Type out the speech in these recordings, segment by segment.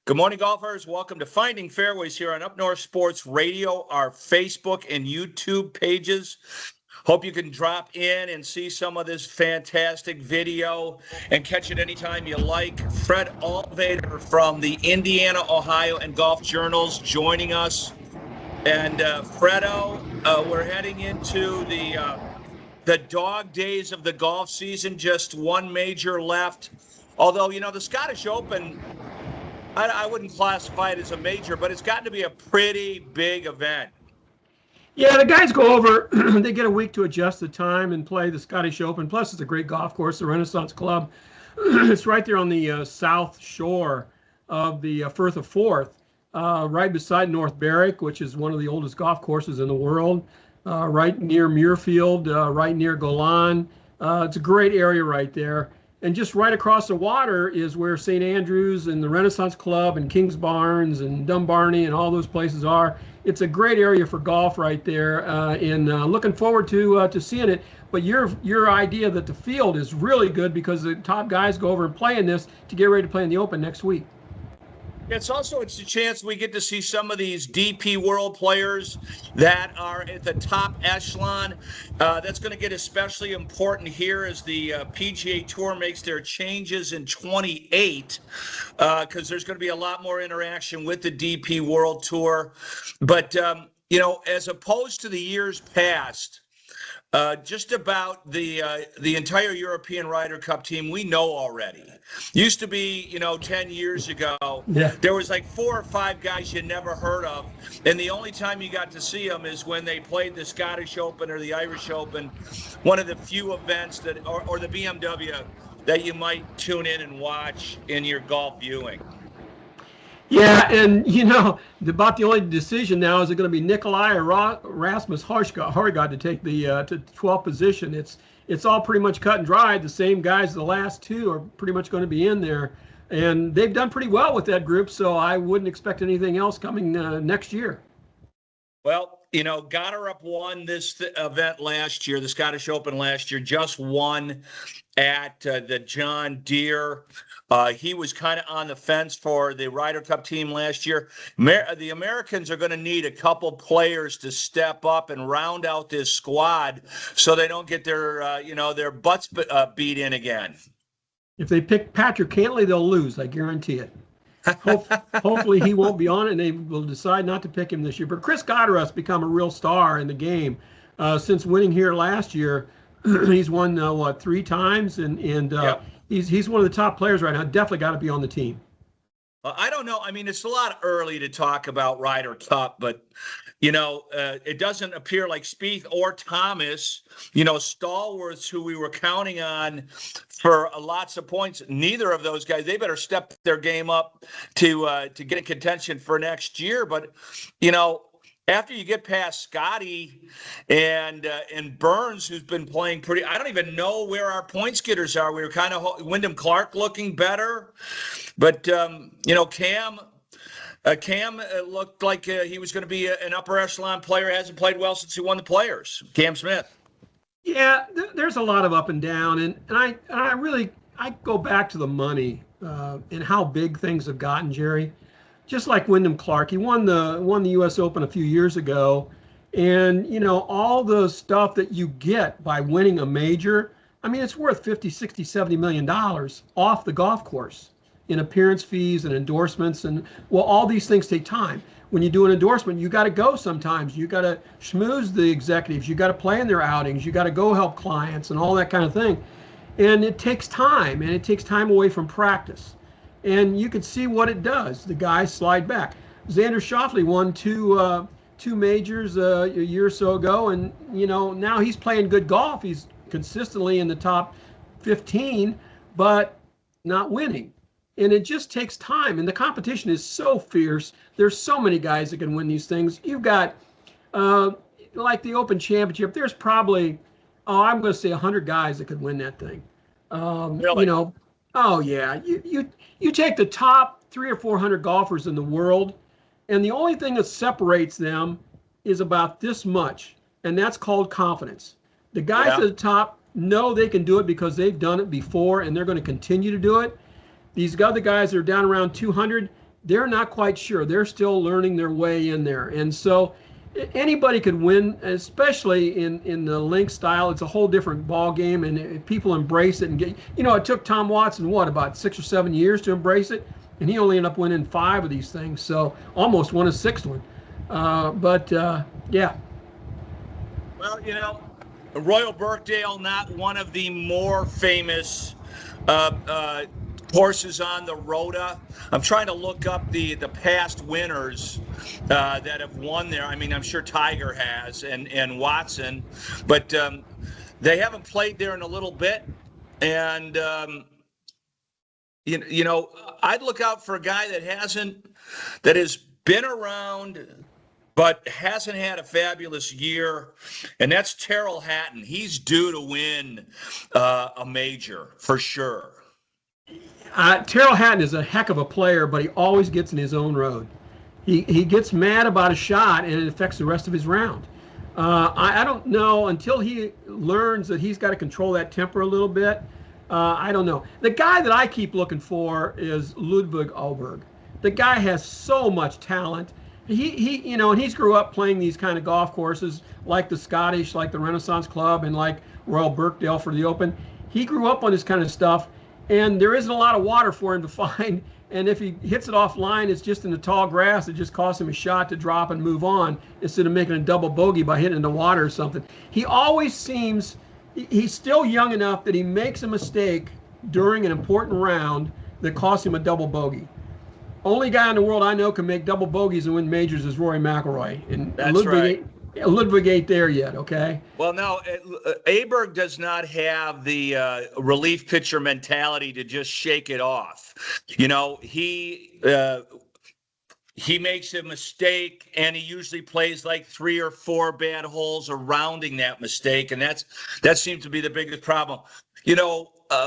Good morning, golfers. Welcome to Finding Fairways here on Up North Sports Radio, our Facebook and YouTube pages. Hope you can drop in and see some of this fantastic video and catch it anytime you like. Fred Altvater from the Indiana, Ohio, and Golf Journals joining us. And Fredo, we're heading into the dog days of the golf season. Just one major left. Although, you know, the Scottish Open, I wouldn't classify it as a major, but it's gotten to be a pretty big event. Yeah, the guys go over, they get a week to adjust the time and play the Scottish Open. Plus, it's a great golf course, the Renaissance Club. It's right there on the south shore of the Firth of Forth, right beside North Berwick, which is one of the oldest golf courses in the world, right near Muirfield, right near Golan. It's a great area right there. And just right across the water is where St. Andrews and the Renaissance Club and Kings Barnes and Dumbarton and all those places are. It's a great area for golf right there, and looking forward to seeing it. But your idea that the field is really good because the top guys go over and play in this to get ready to play in the Open next week. It's a chance we get to see some of these DP World players that are at the top echelon. That's going to get especially important here as the PGA Tour makes their changes in 28, because there's going to be a lot more interaction with the DP World Tour. But, you know, as opposed to the years past, just about the entire European Ryder Cup team we know already. Used to be, you know, 10 years ago, there was like 4 or 5 guys you never heard of, and the only time you got to see them is when they played the Scottish Open or the Irish Open, one of the few events that, or the BMW, that you might tune in and watch in your golf viewing. Yeah, and you know, about the only decision now is it going to be Nikolai or Rasmus Højgaard to take the to 12th position. It's all pretty much cut and dried. The same guys, the last 2 are pretty much going to be in there, and they've done pretty well with that group. So I wouldn't expect anything else coming next year. Well, you know, Goddard won this event last year, the Scottish Open last year, just won at the John Deere. He was kind of on the fence for the Ryder Cup team last year. The Americans are going to need a couple players to step up and round out this squad so they don't get their, their butts beat in again. If they pick Patrick Cantlay, they'll lose. I guarantee it. Hopefully he won't be on it, and they will decide not to pick him this year. But Chris Goddard's become a real star in the game since winning here last year. He's won 3 times, and yep. He's one of the top players right now. Definitely got to be on the team. I don't know. I mean, it's a lot early to talk about Ryder Cup, but, you know, it doesn't appear like Spieth or Thomas, you know, stalwarts who we were counting on for lots of points. Neither of those guys, they better step their game up to get in contention for next year. But, you know, after you get past Scotty and Burns, who's been playing pretty, I don't even know where our points getters are. We were kind of Wyndham Clark looking better, but you know, Cam looked like he was going to be an upper echelon player. Hasn't played well since he won the Players. Cam Smith. Yeah, there's a lot of up and down, and I go back to the money and how big things have gotten, Jerry. Just like Wyndham Clark, he won the U.S. Open a few years ago, and you know all the stuff that you get by winning a major. I mean, it's worth $50, $60, $70 million off the golf course in appearance fees and endorsements, and well, all these things take time. When you do an endorsement, you got to go sometimes. You got to schmooze the executives. You got to play in their outings. You got to go help clients and all that kind of thing, and it takes time, and it takes time away from practice. And you could see what it does. The guys slide back. Xander Schauffele won two majors a year or so ago, and you know now he's playing good golf. He's consistently in the top 15, but not winning. And it just takes time. And the competition is so fierce. There's so many guys that can win these things. You've got like the Open Championship. There's probably I'm going to say 100 guys that could win that thing. Really? You know. Oh yeah, you take the top 300 or 400 golfers in the world, and the only thing that separates them is about this much, and that's called confidence. The guys at the top know they can do it because they've done it before, and they're going to continue to do it. These other guys that are down around 200, they're not quite sure. They're still learning their way in there. And so anybody could win, especially in the link style. It's a whole different ball game, and people embrace it and get. It took Tom Watson about 6 or 7 years to embrace it, and he only ended up winning 5 of these things. So almost won a 6th one. Yeah. Well, Royal Birkdale, not one of the more famous courses on the Rota. I'm trying to look up the past winners that have won there. I mean, I'm sure Tiger has and Watson, but they haven't played there in a little bit. And I'd look out for a guy that has been around but hasn't had a fabulous year, and that's Terrell Hatton. He's due to win a major for sure. Terrell Hatton is a heck of a player, but he always gets in his own road. He gets mad about a shot, and it affects the rest of his round. I don't know until he learns that he's got to control that temper a little bit. I don't know. The guy that I keep looking for is Ludwig Åberg. The guy has so much talent. And he's grew up playing these kind of golf courses like the Scottish, like the Renaissance Club, and like Royal Birkdale for the Open. He grew up on this kind of stuff, and there isn't a lot of water for him to find. And if he hits it offline, it's just in the tall grass. It just costs him a shot to drop and move on instead of making a double bogey by hitting in the water or something. He always seems, he's still young enough that he makes a mistake during an important round that costs him a double bogey. Only guy in the world I know can make double bogeys and win majors is Rory McIlroy. And that's Ludwig ain't there yet, okay? Well, no, Åberg does not have the relief pitcher mentality to just shake it off. He makes a mistake, and he usually plays like 3 or 4 bad holes surrounding that mistake, and that seems to be the biggest problem.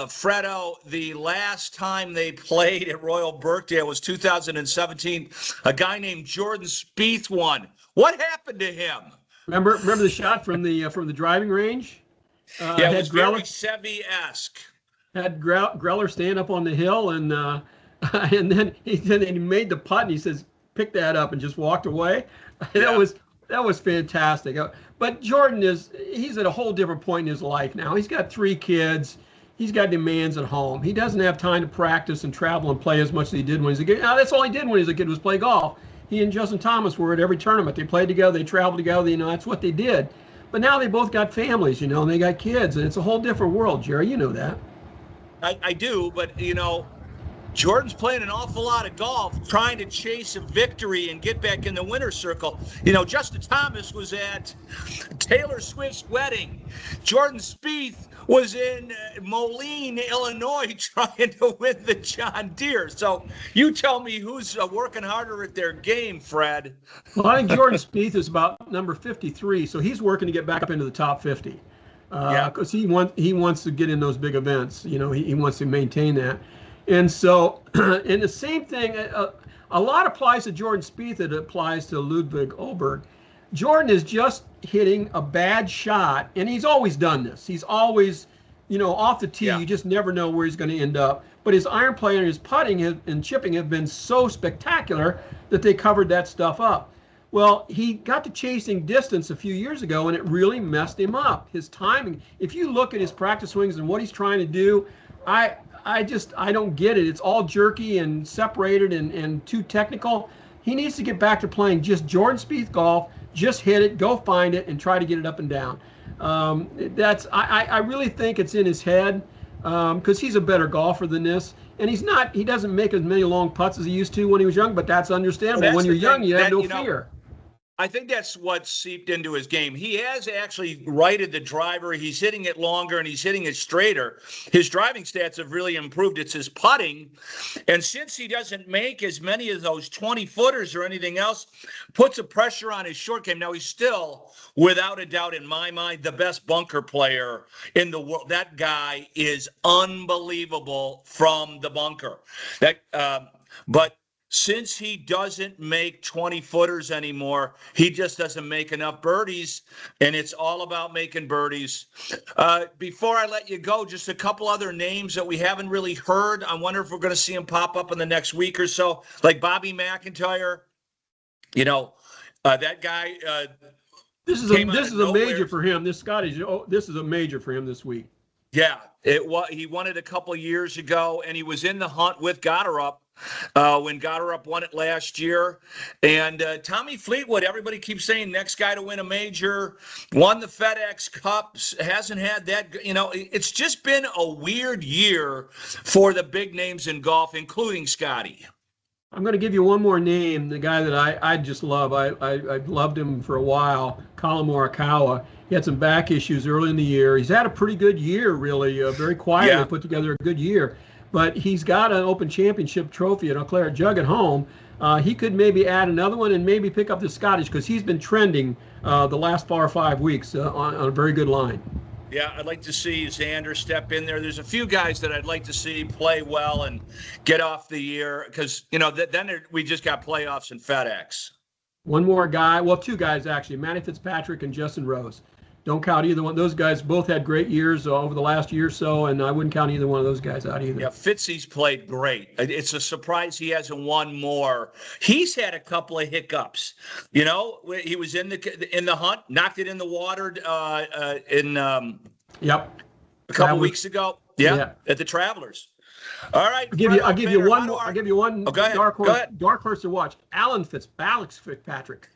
Fredo, the last time they played at Royal Birkdale was 2017. A guy named Jordan Spieth won. What happened to him? Remember the shot from the driving range? Yeah, it was very Seve-esque. Had Greller stand up on the hill, and then he made the putt, and he says, "Pick that up," and just walked away. Yeah. That was fantastic. But Jordan he's at a whole different point in his life now. He's got 3 kids. He's got demands at home. He doesn't have time to practice and travel and play as much as he did when he was a kid. Now, that's all he did when he was a kid was play golf. He and Justin Thomas were at every tournament. They played together. They traveled together. That's what they did. But now they both got families, and they got kids, and it's a whole different world, Jerry. You know that. I do, but, Jordan's playing an awful lot of golf, trying to chase a victory and get back in the winner's circle. Justin Thomas was at Taylor Swift's wedding. Jordan Spieth was in Moline, Illinois, trying to win the John Deere. So you tell me who's working harder at their game, Fred. Well, I think Jordan Spieth is about number 53, so he's working to get back up into the top 50. Because he wants to get in those big events. He wants to maintain that. And so, and the same thing, a lot applies to Jordan Spieth that applies to Ludwig Åberg. Jordan is just hitting a bad shot, and he's always done this. He's always, off the tee, You just never know where he's going to end up. But his iron play and his putting and chipping have been so spectacular that they covered that stuff up. Well, he got to chasing distance a few years ago, and it really messed him up. His timing, if you look at his practice swings and what he's trying to do, I don't get it. It's all jerky and separated and too technical. He needs to get back to playing just Jordan Spieth golf, just hit it, go find it, and try to get it up and down. I really think it's in his head because he's a better golfer than this. And he doesn't make as many long putts as he used to when he was young, but that's understandable. Well, when you're young, you have no fear. I think that's what seeped into his game. He has actually righted the driver. He's hitting it longer and he's hitting it straighter. His driving stats have really improved. It's his putting. And since he doesn't make as many of those 20-footers or anything else, puts a pressure on his short game. Now, he's still, without a doubt, in my mind, the best bunker player in the world. That guy is unbelievable from the bunker. But since he doesn't make 20-footers anymore, he just doesn't make enough birdies, and it's all about making birdies. Before I let you go, just a couple other names that we haven't really heard. I wonder if we're going to see them pop up in the next week or so, like Bobby McIntyre. You know, that guy. This is a major for him. This is a major for him this week. Yeah, he won it a couple of years ago, and he was in the hunt with Goddard when Goddard won it last year. And Tommy Fleetwood, everybody keeps saying next guy to win a major, won the FedEx Cups, hasn't had that. You know, it's just been a weird year for the big names in golf, including Scotty. I'm going to give you one more name, the guy that I just love. I loved him for a while, Colin Morikawa. He had some back issues early in the year. He's had a pretty good year, really, very quietly put together a good year. But he's got an Open Championship trophy at Eau Claire Jug at home. He could maybe add another one and maybe pick up the Scottish because he's been trending the last 4 or 5 weeks on a very good line. Yeah, I'd like to see Xander step in there. There's a few guys that I'd like to see play well and get off the year because, you know, then we just got playoffs in FedEx. One more guy, well, two guys actually, Manny Fitzpatrick and Justin Rose. Don't count either one. Those guys both had great years over the last year or so, and I wouldn't count either one of those guys out either. Yeah, Fitzy's played great. It's a surprise he hasn't won more. He's had a couple of hiccups. You know, he was in the hunt, knocked it in the water a couple weeks ago. Yeah, at the Travelers. All right, I'll give you one more. I'll give you one dark horse to watch. Alex Fitzpatrick.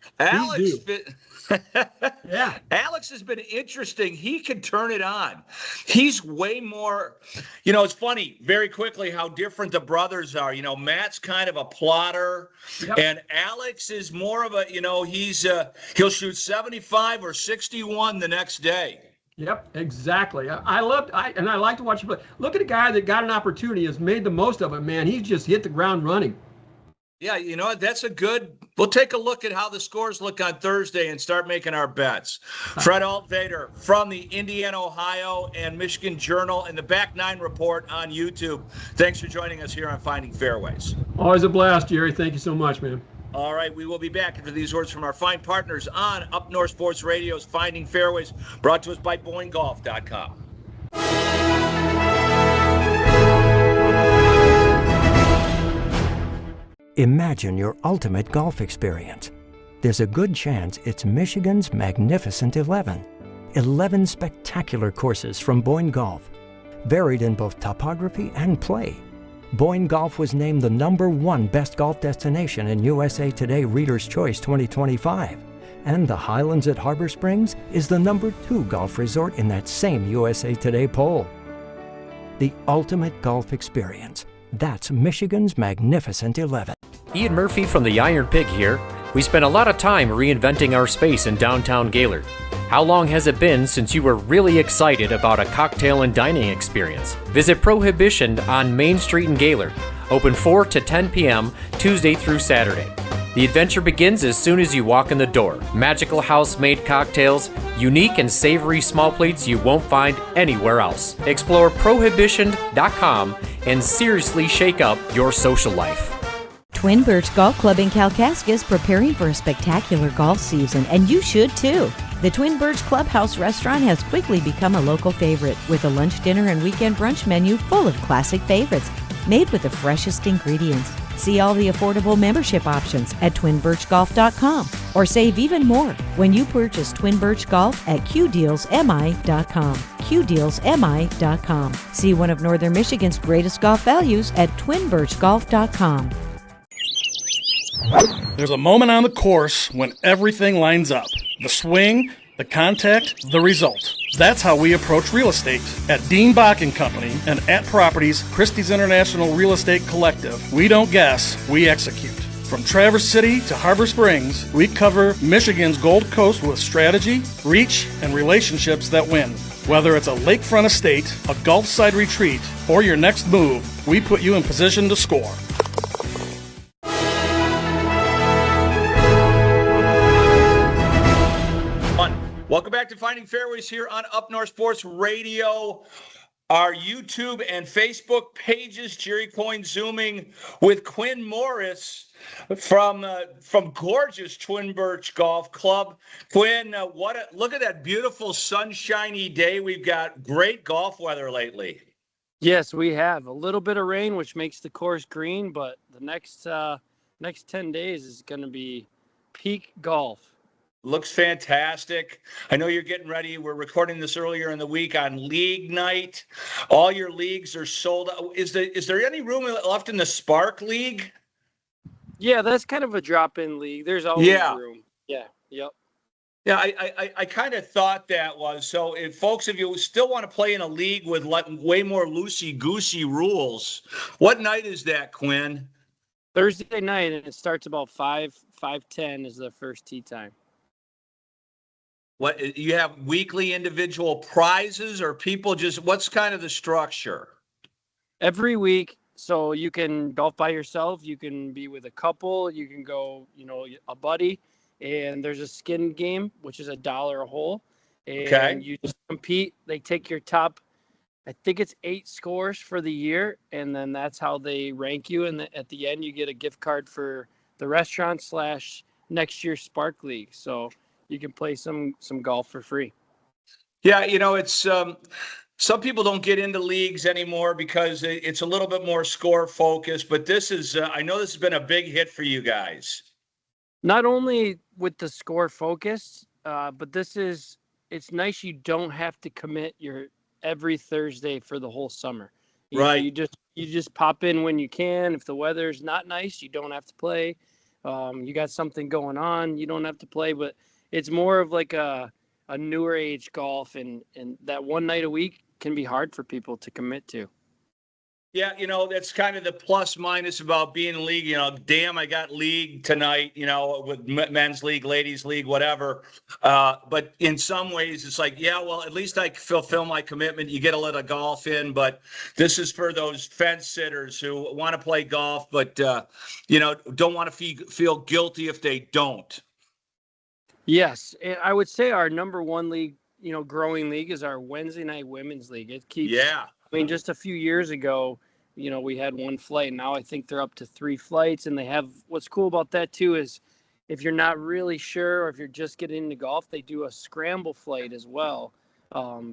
Yeah. Alex has been interesting. He can turn it on. He's way more, you know, it's funny very quickly how different the brothers are. You know, Matt's kind of a plotter and Alex is more of a, you know, he'll shoot 75 or 61 the next day. Yep, exactly. I like to watch him play. Look at a guy that got an opportunity, has made the most of it, man. He's just hit the ground running. Yeah, you know, we'll take a look at how the scores look on Thursday and start making our bets. Fred Altvater from the Indiana, Ohio, and Michigan Journal and the Back Nine Report on YouTube. Thanks for joining us here on Finding Fairways. Always a blast, Jerry. Thank you so much, man. All right, we will be back after these words from our fine partners on Up North Sports Radio's Finding Fairways, brought to us by BoyneGolf.com. Imagine your ultimate golf experience. There's a good chance it's Michigan's Magnificent 11. 11 spectacular courses from Boyne Golf, varied in both topography and play. Boyne Golf was named the #1 best golf destination in USA Today Reader's Choice 2025. And the Highlands at Harbor Springs is the #2 golf resort in that same USA Today poll. The ultimate golf experience. That's Michigan's Magnificent 11. Ian Murphy from the Iron Pig here. We spent a lot of time reinventing our space in downtown Gaylord. How long has it been since you were really excited about a cocktail and dining experience? Visit Prohibition on Main Street in Gaylord. Open 4 to 10 p.m. Tuesday through Saturday. The adventure begins as soon as you walk in the door. Magical house-made cocktails, unique and savory small plates you won't find anywhere else. Explore Prohibition.com and seriously shake up your social life. Twin Birch Golf Club in Kalkaska is preparing for a spectacular golf season, and you should too. The Twin Birch Clubhouse restaurant has quickly become a local favorite, with a lunch, dinner, and weekend brunch menu full of classic favorites, made with the freshest ingredients. See all the affordable membership options at twinbirchgolf.com, or save even more when you purchase Twin Birch Golf at qdealsmi.com. qdealsmi.com. See one of Northern Michigan's greatest golf values at twinbirchgolf.com. There's a moment on the course when everything lines up. The swing, the contact, the result. That's how we approach real estate. At Dean Bach & Company and at Properties, Christie's International Real Estate Collective, we don't guess, we execute. From Traverse City to Harbor Springs, we cover Michigan's Gold Coast with strategy, reach, and relationships that win. Whether it's a lakefront estate, a Gulf side retreat, or your next move, we put you in position to score. Welcome back to Finding Fairways here on Up North Sports Radio. our YouTube and Facebook pages. Jerry Coyne Zooming with Kwin Morris from gorgeous Twin Birch Golf Club. Kwin, look at that beautiful sunshiny day. We've got great golf weather lately. Yes, we have a little bit of rain, which makes the course green, but the next 10 days is going to be peak golf. Looks fantastic. I know you're getting ready. We're recording this earlier in the week on league night. All your leagues are sold out. Is there any room left in the Spark League? Yeah, that's kind of a drop-in league. There's always room. Yeah, yep. Yeah, I kind of thought that was. So if you still want to play in a league with way more loosey-goosey rules, what night is that, Kwin? Thursday night, and it starts about 5:10 is the first tee time. What, you have weekly individual prizes, or people what's kind of the structure? Every week, so you can golf by yourself, you can be with a couple, you can go, a buddy, and there's a skin game, which is $1 a hole. And you just compete. They take your top, I think it's 8 scores for the year, and then that's how they rank you. And at the end, you get a gift card for the restaurant / next year's Spark League. So you can play some golf for free. Yeah, it's some people don't get into leagues anymore because it's a little bit more score focused. But this is, I know this has been a big hit for you guys. Not only with the score focus, but it's nice you don't have to commit your every Thursday for the whole summer. You just pop in when you can. If the weather's not nice, you don't have to play. You got something going on, you don't have to play. But it's more of like a newer age golf, and that one night a week can be hard for people to commit to. Yeah, that's kind of the plus minus about being in league. Damn, I got league tonight, with men's league, ladies league, whatever. But in some ways, it's like, yeah, well, at least I fulfill my commitment. You get a little golf in, but this is for those fence sitters who want to play golf, but, don't want to feel guilty if they don't. Yes, and I would say our number one league, growing league is our Wednesday night women's league. It keeps, I mean, just a few years ago, we had 1 flight. Now I think they're up to 3 flights, and they have, what's cool about that too is if you're not really sure, or if you're just getting into golf, they do a scramble flight as well,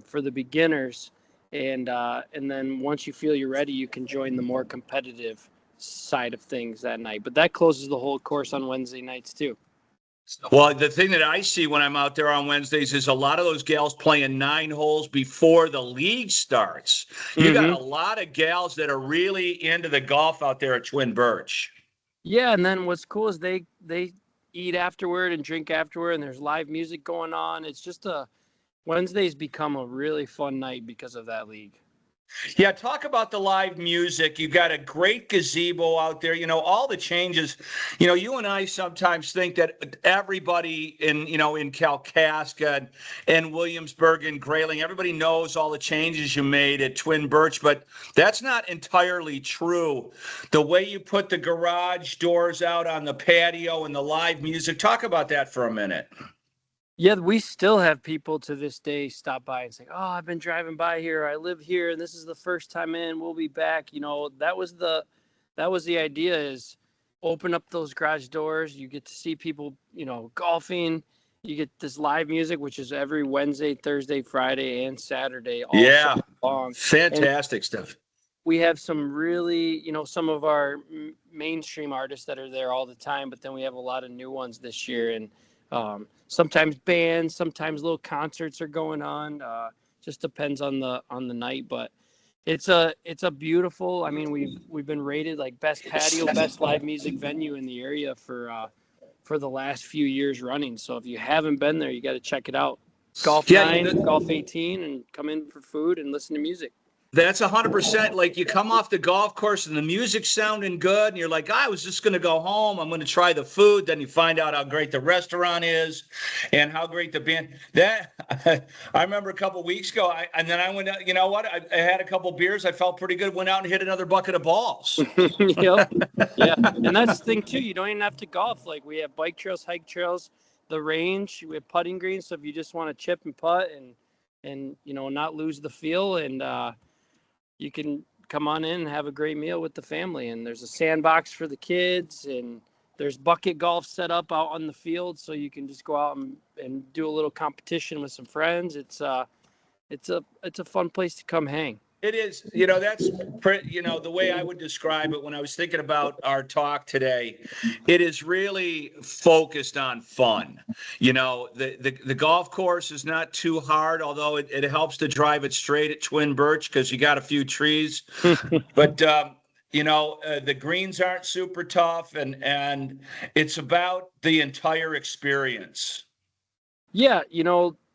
for the beginners. And then once you feel you're ready, you can join the more competitive side of things that night. But that closes the whole course on Wednesday nights too. Well, the thing that I see when I'm out there on Wednesdays is a lot of those gals playing 9 holes before the league starts. You got a lot of gals that are really into the golf out there at Twin Birch. Yeah, and then what's cool is they eat afterward and drink afterward, and there's live music going on. It's just Wednesday's become a really fun night because of that league. Yeah, talk about the live music. You got a great gazebo out there. All the changes. You and I sometimes think that everybody in Kalkaska and Williamsburg and Grayling, everybody knows all the changes you made at Twin Birch, but that's not entirely true. The way you put the garage doors out on the patio and the live music. Talk about that for a minute. Yeah, we still have people to this day stop by and say, "Oh, I've been driving by here. I live here, and this is the first time in. We'll be back." That was the idea, is open up those garage doors. You get to see people, golfing. You get this live music, which is every Wednesday, Thursday, Friday, and Saturday. All summer long. Fantastic stuff. We have some really, some of our mainstream artists that are there all the time, but then we have a lot of new ones this year, and sometimes bands, sometimes little concerts are going on. Just depends on the night, but it's a beautiful. I mean, we've been rated like best patio, best live music venue in the area for the last few years running. So if you haven't been there, you got to check it out. Golf 9, Golf 18, and come in for food and listen to music. That's 100%. Like, you come off the golf course and the music's sounding good, and you're like, I was just going to go home. I'm going to try the food. Then you find out how great the restaurant is and how great the band. That I remember a couple weeks ago, and then I went out. You know what? I had a couple beers. I felt pretty good. Went out and hit another bucket of balls. Yep. Yeah, and that's the thing too. You don't even have to golf. Like, we have bike trails, hike trails, the range. We have putting greens. So if you just want to chip and putt and not lose the feel, and you can come on in and have a great meal with the family. And there's a sandbox for the kids, and there's bucket golf set up out on the field, so you can just go out and do a little competition with some friends. It's a fun place to come hang. It is, that's, the way I would describe it when I was thinking about our talk today. It is really focused on fun. The golf course is not too hard, although it helps to drive it straight at Twin Birch because you got a few trees. But, the greens aren't super tough, and it's about the entire experience. Yeah,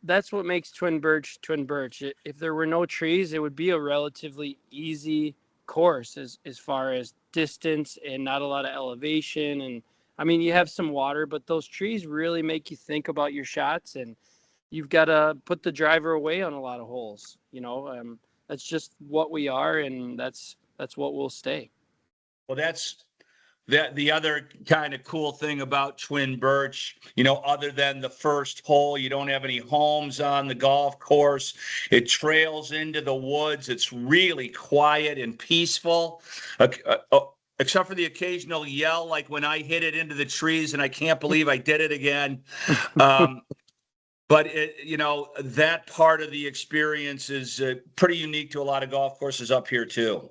that's what makes Twin Birch Twin Birch. If there were no trees, it would be a relatively easy course as far as distance and not a lot of elevation. And I mean, you have some water, but those trees really make you think about your shots, and you've got to put the driver away on a lot of holes. That's just what we are, and that's what we'll stay. Well, that's the other kind of cool thing about Twin Birch, other than the first hole, you don't have any homes on the golf course. It trails into the woods. It's really quiet and peaceful, except for the occasional yell, like when I hit it into the trees and I can't believe I did it again. But that part of the experience is pretty unique to a lot of golf courses up here too.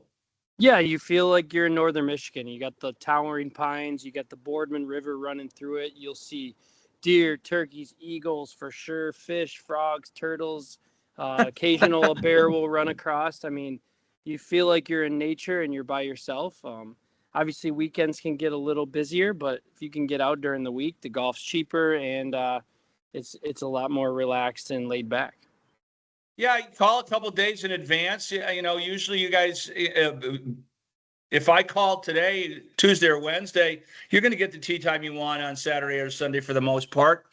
Yeah, you feel like you're in northern Michigan. You got the towering pines, you got the Boardman River running through it. You'll see deer, turkeys, eagles for sure, fish, frogs, turtles. Occasional a bear will run across. I mean, you feel like you're in nature and you're by yourself. Obviously, weekends can get a little busier, but if you can get out during the week, the golf's cheaper and it's a lot more relaxed and laid back. Yeah, you call a couple days in advance. Usually you guys, if I call today, Tuesday or Wednesday, you're going to get the tee time you want on Saturday or Sunday for the most part.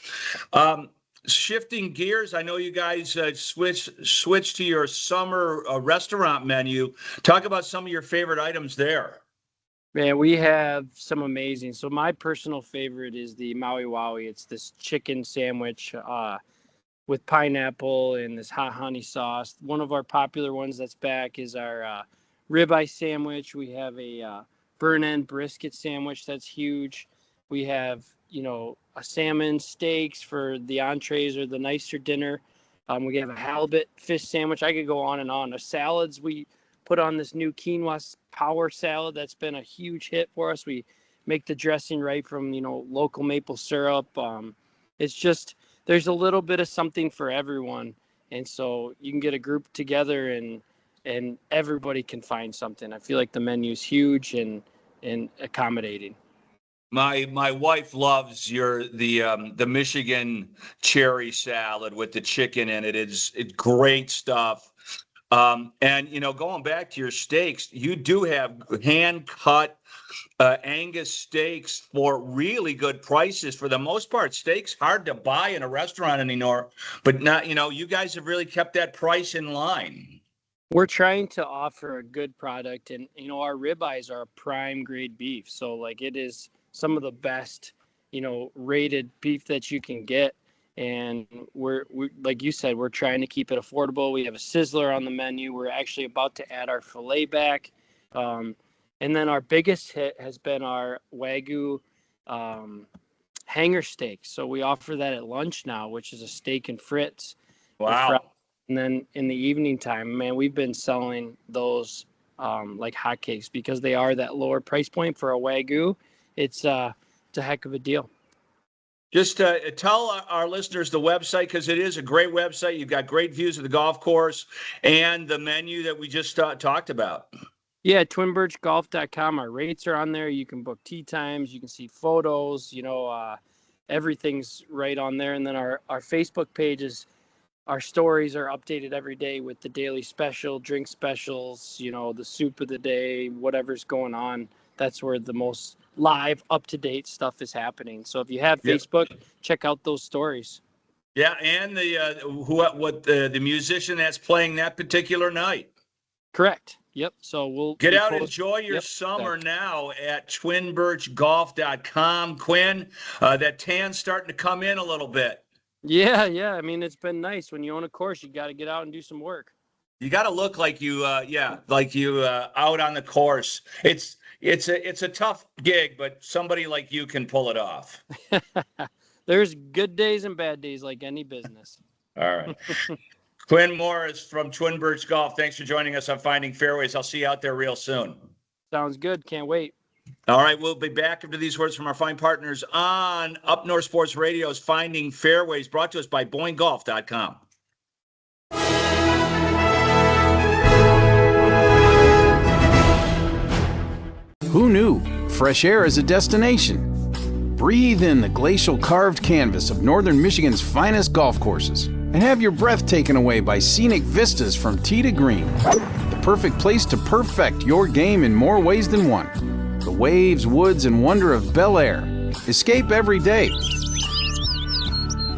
Shifting gears, I know you guys switch to your summer restaurant menu. Talk about some of your favorite items there. Man, we have some amazing. So my personal favorite is the Maui Wowie. It's this chicken sandwich with pineapple and this hot honey sauce. One of our popular ones that's back is our ribeye sandwich. We have a burn end brisket sandwich that's huge. We have, a salmon steaks for the entrees or the nicer dinner. We have a halibut fish sandwich. I could go on and on. The salads, we put on this new quinoa power salad that's been a huge hit for us. We make the dressing right from, local maple syrup. It's just, there's a little bit of something for everyone. And so you can get a group together and everybody can find something. I feel like the menu's huge and accommodating. My wife loves the Michigan cherry salad with the chicken in it. It's great stuff. And going back to your steaks, you do have hand cut Angus steaks for really good prices. For the most part, steaks hard to buy in a restaurant anymore, but not, you guys have really kept that price in line. We're trying to offer a good product, and our ribeyes are prime grade beef. So it is some of the best, rated beef that you can get. And we're like you said, we're trying to keep it affordable. We have a sizzler on the menu. We're actually about to add our filet back. And then our biggest hit has been our Wagyu hanger steak. So we offer that at lunch now, which is a steak and frits. Wow. And then in the evening time, man, we've been selling those like hotcakes because they are that lower price point for a Wagyu. It's a heck of a deal. Just tell our listeners the website, because it is a great website. You've got great views of the golf course and the menu that we just talked about. Yeah, twinbirchgolf.com. Our rates are on there. You can book tee times. You can see photos. Everything's right on there. And then our Facebook pages, our stories are updated every day with the daily special, drink specials, the soup of the day, whatever's going on. That's where the most live, up-to-date stuff is happening. So if you have Facebook, check out those stories. Yeah, and the musician that's playing that particular night. Correct. Yep. So we'll get out and enjoy your summer now at twinbirchgolf.com. Kwin, that tan's starting to come in a little bit. Yeah. I mean, it's been nice. When you own a course, you got to get out and do some work. You got to look like you, like you out on the course. It's a tough gig, but somebody like you can pull it off. There's good days and bad days like any business. All right. Kwin Morris from Twin Birch Golf. Thanks for joining us on Finding Fairways. I'll see you out there real soon. Sounds good. Can't wait. All right, we'll be back after these words from our fine partners on Up North Sports Radio's Finding Fairways, brought to us by BoyneGolf.com. Who knew? Fresh air is a destination. Breathe in the glacial carved canvas of northern Michigan's finest golf courses and have your breath taken away by scenic vistas from tee to green. The perfect place to perfect your game in more ways than one. The waves, woods, and wonder of Bel Air. Escape every day.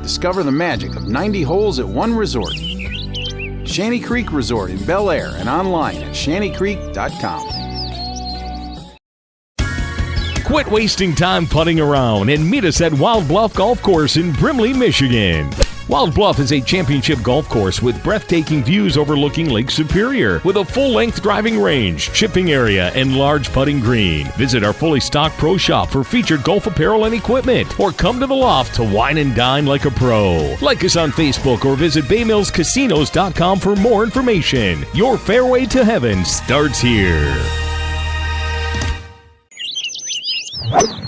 Discover the magic of 90 holes at one resort. Shanty Creek Resort in Bel Air and online at shantycreek.com. Quit wasting time putting around and meet us at Wild Bluff Golf Course in Brimley, Michigan. Wild Bluff is a championship golf course with breathtaking views overlooking Lake Superior, with a full-length driving range, chipping area, and large putting green. Visit our fully stocked pro shop for featured golf apparel and equipment, or come to the loft to wine and dine like a pro. Like us on Facebook or visit baymillscasinos.com for more information. Your fairway to heaven starts here.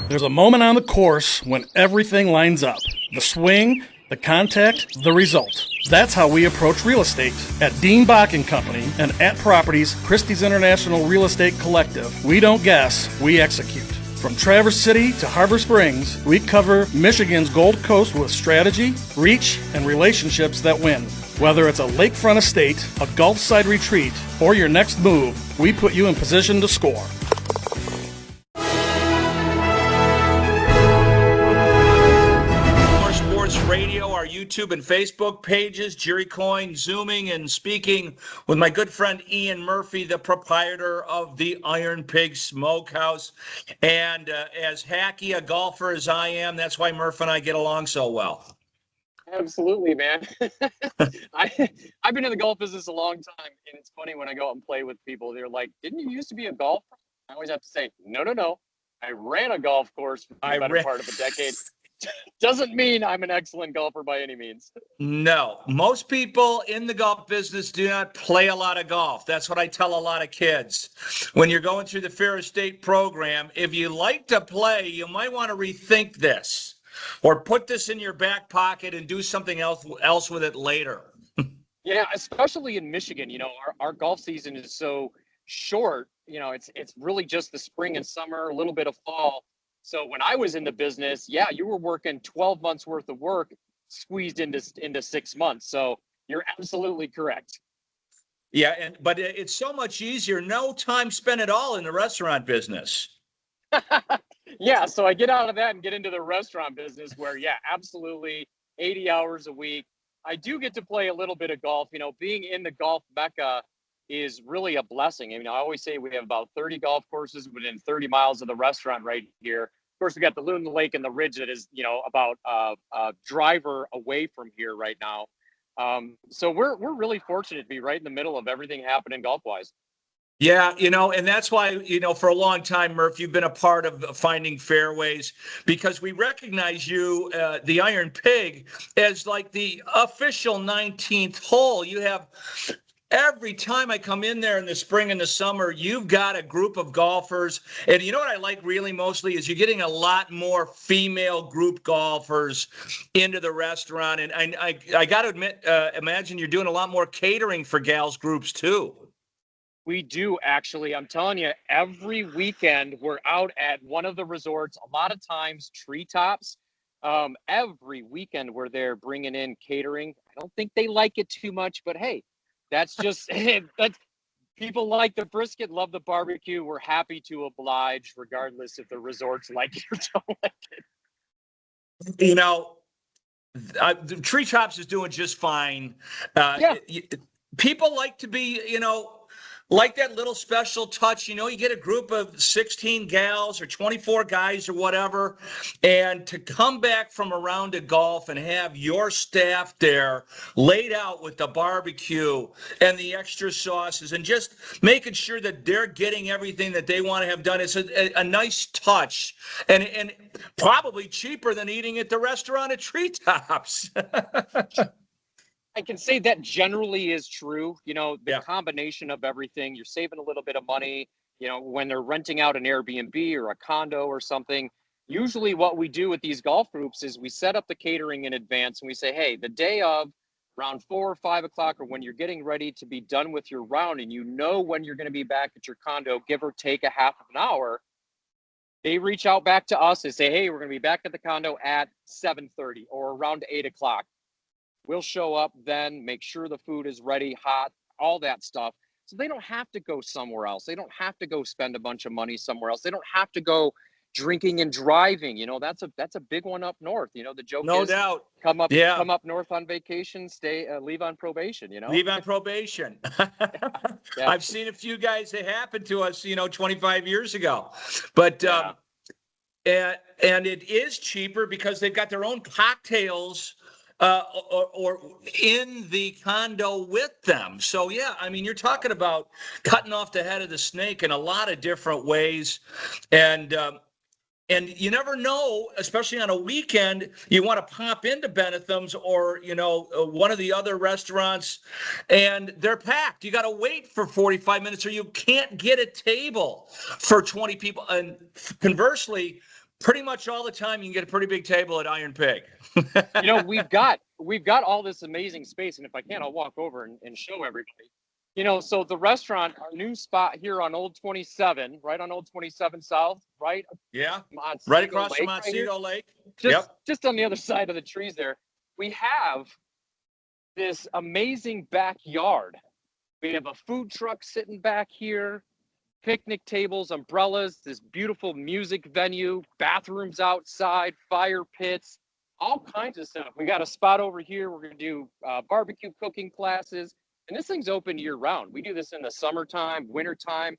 There's a moment on the course when everything lines up. The swing, the contact, the result. That's how we approach real estate. At Dean Bach & Company and at Properties, Christie's International Real Estate Collective, we don't guess, we execute. From Traverse City to Harbor Springs, we cover Michigan's Gold Coast with strategy, reach, and relationships that win. Whether it's a lakefront estate, a Gulf side retreat, or your next move, we put you in position to score. Radio, our YouTube and Facebook pages, Jerry Coyne zooming and speaking with my good friend Ian Murphy, the proprietor of the Iron Pig Smokehouse. And as hacky a golfer as I am, that's why Murph and I get along so well. Absolutely, man. I've been in the golf business a long time, and it's funny when I go out and play with people, they're like, didn't you used to be a golfer? I always have to say, no. I ran a golf course for the better part of a decade. Doesn't mean I'm an excellent golfer by any means. No, most people in the golf business do not play a lot of golf. That's what I tell a lot of kids. When you're going through the Fair Estate program, if you like to play, you might want to rethink this or put this in your back pocket and do something else with it later. Yeah, especially in Michigan, our golf season is so short. It's really just the spring and summer, a little bit of fall. So when I was in the business, you were working 12 months worth of work squeezed into 6 months. So you're absolutely correct. Yeah, but it's so much easier. No time spent at all in the restaurant business. Yeah, so I get out of that and get into the restaurant business where, absolutely 80 hours a week. I do get to play a little bit of golf. Being in the golf mecca is really a blessing. I always say we have about 30 golf courses within 30 miles of the restaurant right here. Of course, we got the Loon Lake and the Ridge that is, about a driver away from here right now. So we're really fortunate to be right in the middle of everything happening golf-wise. Yeah, and that's why, for a long time, Murph, you've been a part of Finding Fairways, because we recognize you, the Iron Pig, as like the official 19th hole. You have... Every time I come in there in the spring and the summer, you've got a group of golfers. And you know what I like really mostly is you're getting a lot more female group golfers into the restaurant. And I got to admit, imagine you're doing a lot more catering for gals groups too. We do, actually. I'm telling you, every weekend we're out at one of the resorts, a lot of times Treetops. Every weekend we're there bringing in catering. I don't think they like it too much, but hey, that's just that's people like the brisket, love the barbecue. We're happy to oblige, regardless if the resorts like it or don't like it. The Treetops is doing just fine. People like to be, like that little special touch. You get a group of 16 gals or 24 guys or whatever, and to come back from a round of golf and have your staff there laid out with the barbecue and the extra sauces and just making sure that they're getting everything that they want to have done. It's a nice touch and probably cheaper than eating at the restaurant at Treetops. I can say that generally is true. The combination of everything, you're saving a little bit of money, when they're renting out an Airbnb or a condo or something. Usually what we do with these golf groups is we set up the catering in advance and we say, hey, the day of around 4 or 5 o'clock, or when you're getting ready to be done with your round and when you're going to be back at your condo, give or take a half of an hour, they reach out back to us and say, hey, we're going to be back at the condo at 7:30 or around 8 o'clock. We'll show up then, make sure the food is ready, hot, all that stuff. So they don't have to go somewhere else. They don't have to go spend a bunch of money somewhere else. They don't have to go drinking and driving. That's a big one up north. The joke No is doubt. Come up north on vacation, leave on probation, Leave on probation. Yeah. I've seen a few guys that happened to us, 25 years ago. But and it is cheaper because they've got their own cocktails or in the condo with them. So, you're talking about cutting off the head of the snake in a lot of different ways. And you never know, especially on a weekend, you want to pop into Benetham's or, one of the other restaurants, and they're packed. You got to wait for 45 minutes or you can't get a table for 20 people. And conversely, pretty much all the time you can get a pretty big table at Iron Pig. We've got all this amazing space, and if I can, I'll walk over and show everybody. So the restaurant, our new spot here on Old 27, right on Old 27 South, right? Yeah, right across from Montecito Lake. Just on the other side of the trees there, we have this amazing backyard. We have a food truck sitting back here, picnic tables, umbrellas, this beautiful music venue, bathrooms outside, fire pits, all kinds of stuff. We got a spot over here. We're going to do barbecue cooking classes. And this thing's open year round. We do this in the summertime, wintertime,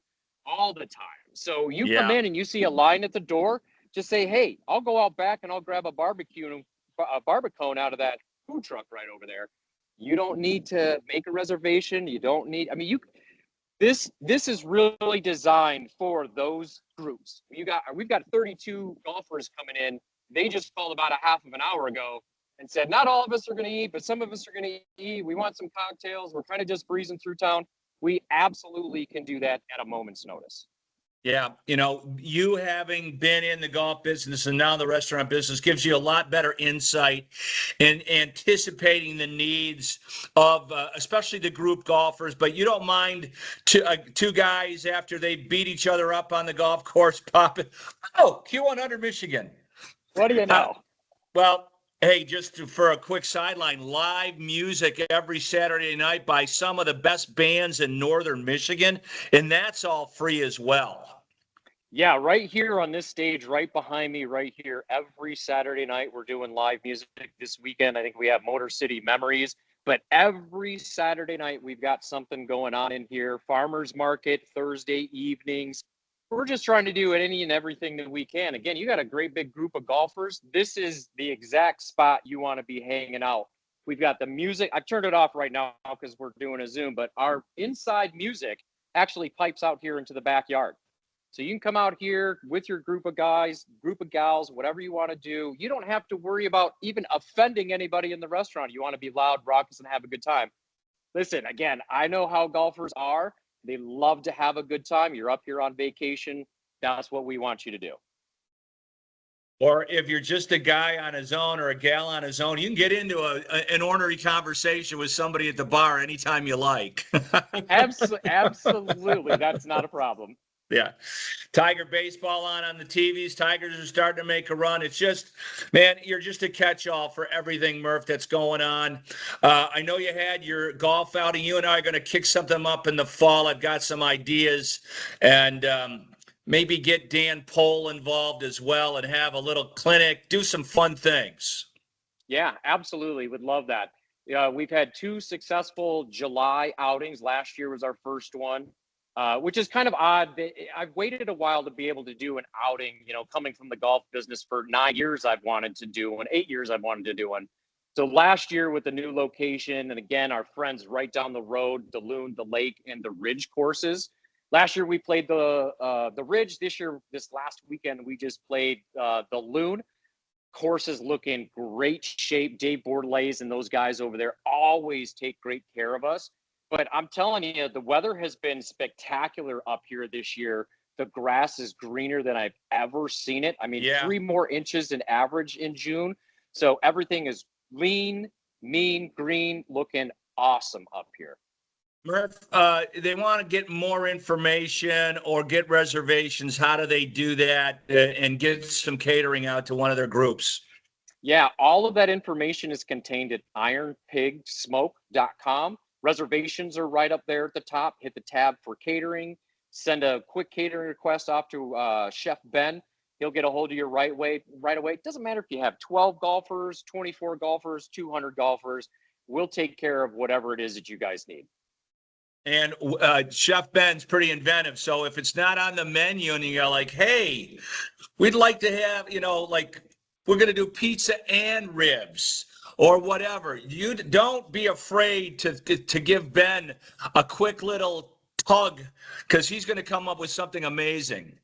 all the time. So you come in and you see a line at the door, just say, hey, I'll go out back and I'll grab a barbecuing out of that food truck right over there. You don't need to make a reservation. You don't need, this is really designed for those groups. We've got 32 golfers coming in. They just called about a half of an hour ago and said, not all of us are going to eat, but some of us are going to eat. We want some cocktails. We're kind of just breezing through town. We absolutely can do that at a moment's notice. Yeah. You having been in the golf business and now the restaurant business gives you a lot better insight in anticipating the needs of especially the group golfers. But you don't mind two guys after they beat each other up on the golf course popping, Q100 Michigan. What do you know? Well, hey, just for a quick sideline, live music every Saturday night by some of the best bands in northern Michigan, and that's all free as well. Yeah, right here on this stage, right behind me, right here, every Saturday night we're doing live music. This weekend, I think we have Motor City Memories, but every Saturday night we've got something going on in here. Farmers Market, Thursday evenings. We're just trying to do any and everything that we can. Again, you got a great big group of golfers. This is the exact spot you want to be hanging out. We've got the music. I've turned it off right now because we're doing a Zoom, but our inside music actually pipes out here into the backyard. So you can come out here with your group of guys, group of gals, whatever you want to do. You don't have to worry about even offending anybody in the restaurant. You want to be loud, raucous, and have a good time. Listen, again, I know how golfers are. They love to have a good time. You're up here on vacation. That's what we want you to do. Or if you're just a guy on his own or a gal on his own, you can get into an ornery conversation with somebody at the bar anytime you like. Absolutely. That's not a problem. Yeah. Tiger baseball on the TVs. Tigers are starting to make a run. It's just, man, you're just a catch-all for everything, Murph, that's going on. I know you had your golf outing. You and I are going to kick something up in the fall. I've got some ideas. And maybe get Dan Pohl involved as well and have a little clinic, do some fun things. Yeah, absolutely. Would love that. We've had 2 successful July outings. Last year was our first one. which is kind of odd. I've waited a while to be able to do an outing, coming from the golf business for 9 years. I've wanted to do one, 8 years I've wanted to do one. So last year with the new location, and again, our friends right down the road, the Loon, the Lake, and the Ridge courses. Last year we played the Ridge. This last weekend, we just played the Loon. Course is looking great shape. Dave Bordelais and those guys over there always take great care of us. But I'm telling you, the weather has been spectacular up here this year. The grass is greener than I've ever seen it. I mean, 3 more inches than average in June. So everything is lean, mean, green, looking awesome up here. Murph, they want to get more information or get reservations. How do they do that and get some catering out to one of their groups? Yeah, all of that information is contained at ironpigsmoke.com. Reservations are right up there at the top. Hit the tab for catering. Send a quick catering request off to Chef Ben. He'll get a hold of you right away. It doesn't matter if you have 12 golfers, 24 golfers, 200 golfers. We'll take care of whatever it is that you guys need. And Chef Ben's pretty inventive. So if it's not on the menu and you're like, hey, we'd like to have, like we're going to do pizza and ribs or whatever, you don't be afraid to give Ben a quick little tug because he's going to come up with something amazing.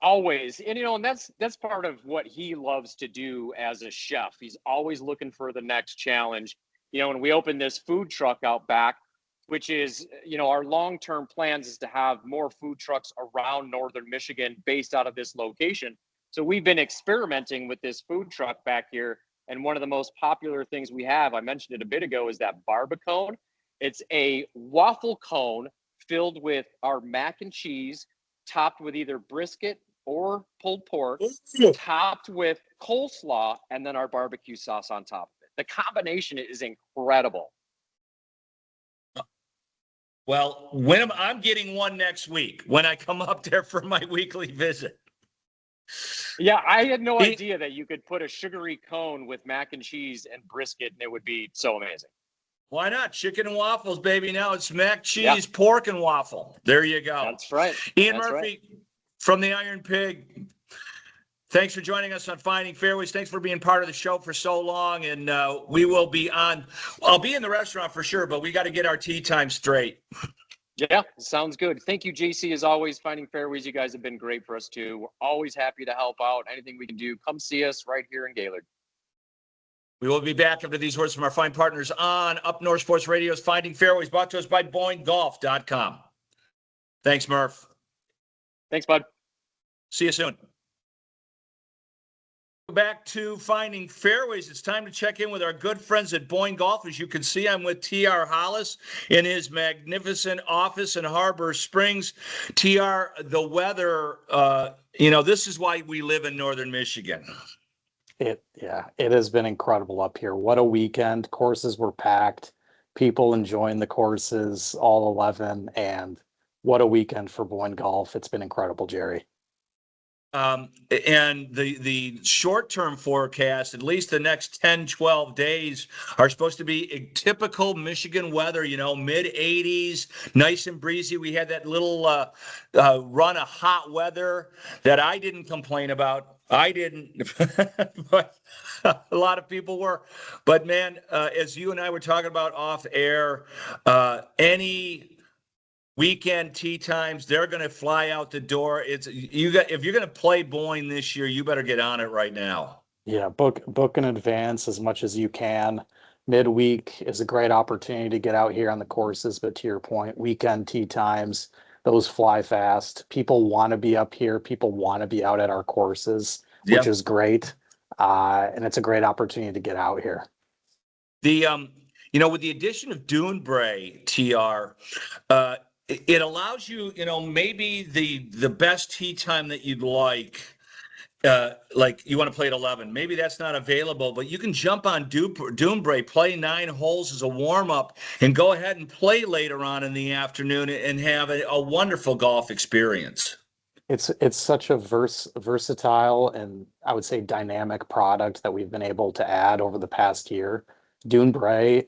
Always. And, and that's part of what he loves to do as a chef. He's always looking for the next challenge. When we opened this food truck out back, which is, our long-term plans is to have more food trucks around northern Michigan based out of this location. So we've been experimenting with this food truck back here. And one of the most popular things we have, I mentioned it a bit ago, is that barbacone. It's a waffle cone filled with our mac and cheese, topped with either brisket or pulled pork, topped with coleslaw, and then our barbecue sauce on top of it. The combination is incredible. Well, I'm getting one next week when I come up there for my weekly visit. Yeah, I had no idea that you could put a sugary cone with mac and cheese and brisket, and it would be so amazing. Why not? Chicken and waffles, baby. Now it's mac, cheese, pork, and waffle. There you go. That's right. Ian Murphy from the Iron Pig. Thanks for joining us on Finding Fairways. Thanks for being part of the show for so long. And we will be on. I'll be in the restaurant for sure, but we got to get our tea time straight. Yeah, sounds good. Thank you, JC, as always. Finding Fairways, you guys have been great for us, too. We're always happy to help out. Anything we can do, come see us right here in Gaylord. We will be back after these words from our fine partners on Up North Sports Radio's Finding Fairways, brought to us by BoyneGolf.com. Thanks, Murph. Thanks, bud. See you soon. Back to Finding Fairways. It's time to check in with our good friends at Boyne Golf. As you can see, I'm with TR Hollis in his magnificent office in Harbor Springs. TR, the weather, this is why we live in northern Michigan. It has been incredible up here. What a weekend. Courses were packed. People enjoying the courses, all 11, and what a weekend for Boyne Golf. It's been incredible, Jerry. And the short-term forecast, at least the next 10, 12 days, are supposed to be a typical Michigan weather, mid-80s, nice and breezy. We had that little run of hot weather that I didn't complain about. I didn't, but a lot of people were. But, man, as you and I were talking about off air, any weekend tee times, they're going to fly out the door. If you're going to play Boyne this year, you better get on it right now. Yeah, book in advance as much as you can. Midweek is a great opportunity to get out here on the courses, but to your point, weekend tee times, those fly fast. People want to be up here. People want to be out at our courses, which is great. And it's a great opportunity to get out here. With the addition of Dunebray, TR, it allows you, maybe the best tee time that you'd like you want to play at 11. Maybe that's not available, but you can jump on Dunebray, play 9 holes as a warm-up, and go ahead and play later on in the afternoon and have a wonderful golf experience. It's such a versatile and I would say dynamic product that we've been able to add over the past year. Dunebray,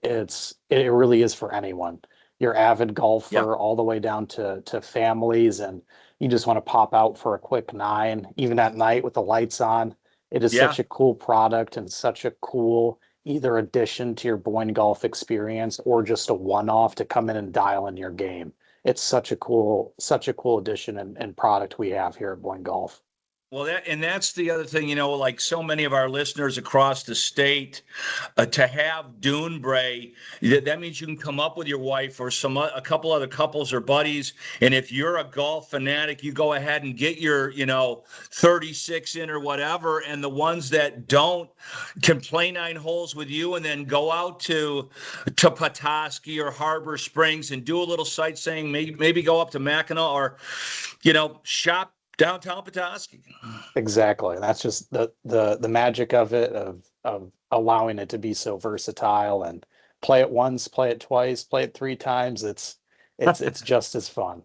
it really is for anyone. your avid golfer all the way down to families, and you just want to pop out for a quick 9, even at night with the lights on. It is such a cool product and such a cool either addition to your Boyne golf experience or just a one-off to come in and dial in your game. It's such a cool addition and product we have here at Boyne Golf. Well, that's the other thing, like so many of our listeners across the state, to have Dune Bray, that means you can come up with your wife or a couple other couples or buddies. And if you're a golf fanatic, you go ahead and get your, 36 in or whatever. And the ones that don't can play 9 holes with you and then go out to Petoskey or Harbor Springs and do a little sightseeing, maybe go up to Mackinac or, shop downtown Petoskey. Exactly. That's just the magic of it, of allowing it to be so versatile, and play it once, play it twice, play it 3 times. It's just as fun.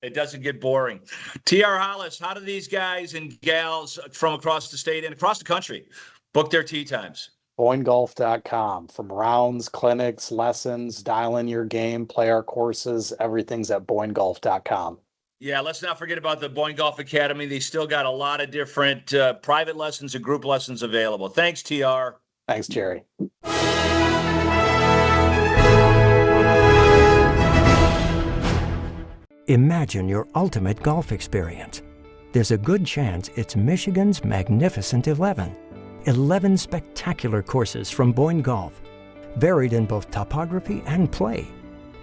It doesn't get boring. TR Hollis, how do these guys and gals from across the state and across the country book their tee times? BoyneGolf.com. From rounds, clinics, lessons, dial in your game, play our courses, everything's at BoyneGolf.com. Yeah, let's not forget about the Boyne Golf Academy. They still got a lot of different private lessons and group lessons available. Thanks, TR. Thanks, Jerry. Imagine your ultimate golf experience. There's a good chance it's Michigan's Magnificent 11. 11 spectacular courses from Boyne Golf, varied in both topography and play.